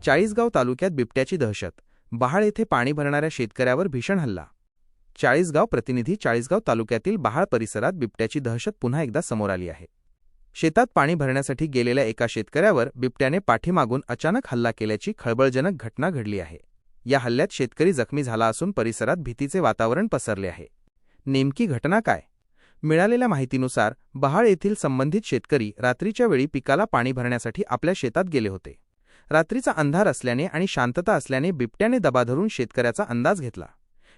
चाळीसगाव तालुक्यात बिबट्याची दहशत. बहाळ येथे पाणी भरणाऱ्या शेतकऱ्यावर भीषण हल्ला. चाळीसगाव प्रतिनिधी. चाळीसगाव तालुक्यातील बहाळ परिसरात बिबट्याची दहशत पुन्हा एकदा समोर आली आहे. शेतात पाणी भरण्यासाठी गेलेल्या एका शेतकऱ्यावर बिबट्याने पाठीमागून अचानक हल्ला केल्याची खळबळजनक घटना घडली आहे. या हल्ल्यात शेतकरी जखमी झाला असून परिसरात भीतीचे वातावरण पसरले आहे. नेमकी घटना काय? मिळालेल्या माहितीनुसार बहाळ येथील संबंधित शेतकरी रात्रीच्या वेळी पिकाला पाणी भरण्यासाठी आपल्या शेतात गेले होते. रात्रीचा अंधार असल्याने आणि शांतता असल्याने बिबट्याने दबा धरून शेतकऱ्याचा अंदाज घेतला.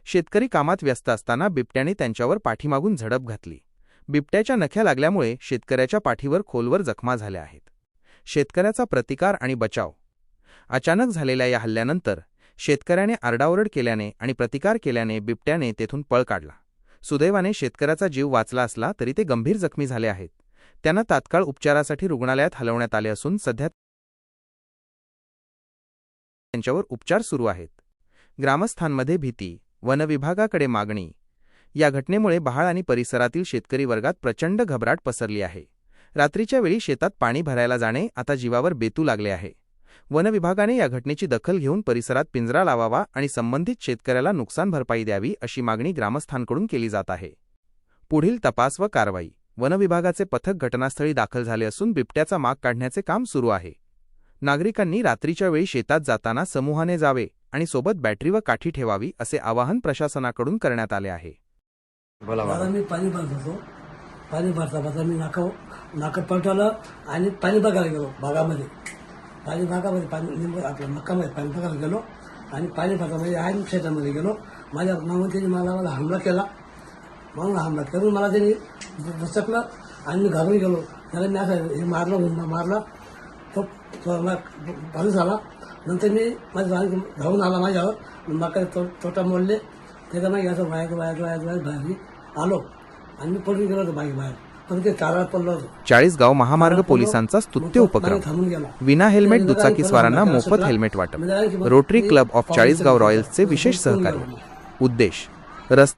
शेतकरी कामात व्यस्त असताना बिबट्याने त्यांच्यावर पाठीमागून झडप घातली. बिबट्याच्या नख्या लागल्यामुळे शेतकऱ्याच्या पाठीवर खोलवर जखमा झाल्या आहेत. शेतकऱ्याचा प्रतिकार आणि बचाव. अचानक झालेल्या या हल्ल्यानंतर शेतकऱ्याने आरडाओरड केल्याने आणि प्रतिकार केल्याने बिबट्याने तेथून पळ काढला. सुदैवाने शेतकऱ्याचा जीव वाचला असला तरी ते गंभीर जखमी झाले आहेत. त्यांना तात्काळ उपचारासाठी रुग्णालयात हलवण्यात आले असून सध्या त्यांच्यावर उपचार सुरू आहेत. ग्रामस्थांमध्ये भीती, वनविभागाकडे मागणी. या घटनेमुळे बहाळ आणि परिसरातील शेतकरी वर्गात प्रचंड घबराट पसरली आहे. रात्रीच्या वेळी शेतात पाणी भरायला जाणे आता जीवावर बेतू लागले आहे. वनविभागाने या घटनेची दखल घेऊन परिसरात पिंजरा लावावा आणि संबंधित शेतकऱ्याला नुकसान भरपाई द्यावी अशी मागणी ग्रामस्थांकडून केली जात आहे. पुढील तपास व कारवाई. वनविभागाचे पथक घटनास्थळी दाखल झाले असून बिबट्याचा माग काढण्याचे काम सुरू आहे. नागरिकांनी रात्रीच्या वेळी शेतात जाताना समूहाने जावे आणि सोबत बॅटरी व काठी ठेवावी असे आवाहन प्रशासनाकडून करण्यात आले आहे. मी पाणी भरत होतो. पाणी भरता मी नाका पलटवलं आणि पाणी बघायला गेलो भागामध्ये. पाणी आपल्या मक्कामध्ये पाणी बघायला गेलो आणि पाणी भरता आहे शेतामध्ये गेलो. माझ्या मागून त्यांनी मला हमला केला. म्हणून हमला करून मला त्यांनी बसकलं आणि मी घालून गेलो. त्याला मी असं हे मारलं तो पाणी झाला. नंतर मी माझ्या धावून आला माझ्यावर. मका तोटा मोडले. त्याच्या मागे असं बाहेर बाहेर आलो आणि मी पडून गेलो होतो बाहेर. पण ते चारात पडलो होतो. चाळीसगाव महामार्ग पोलिसांचा स्तुत्य उपक्रम. विना हेल्मेट दुचाकीस्वारांना मोफत हेल्मेट वाटप. रोटरी क्लब ऑफ चाळीसगाव रॉयल्सचे विशेष सहकार्य. उद्देश रस्ते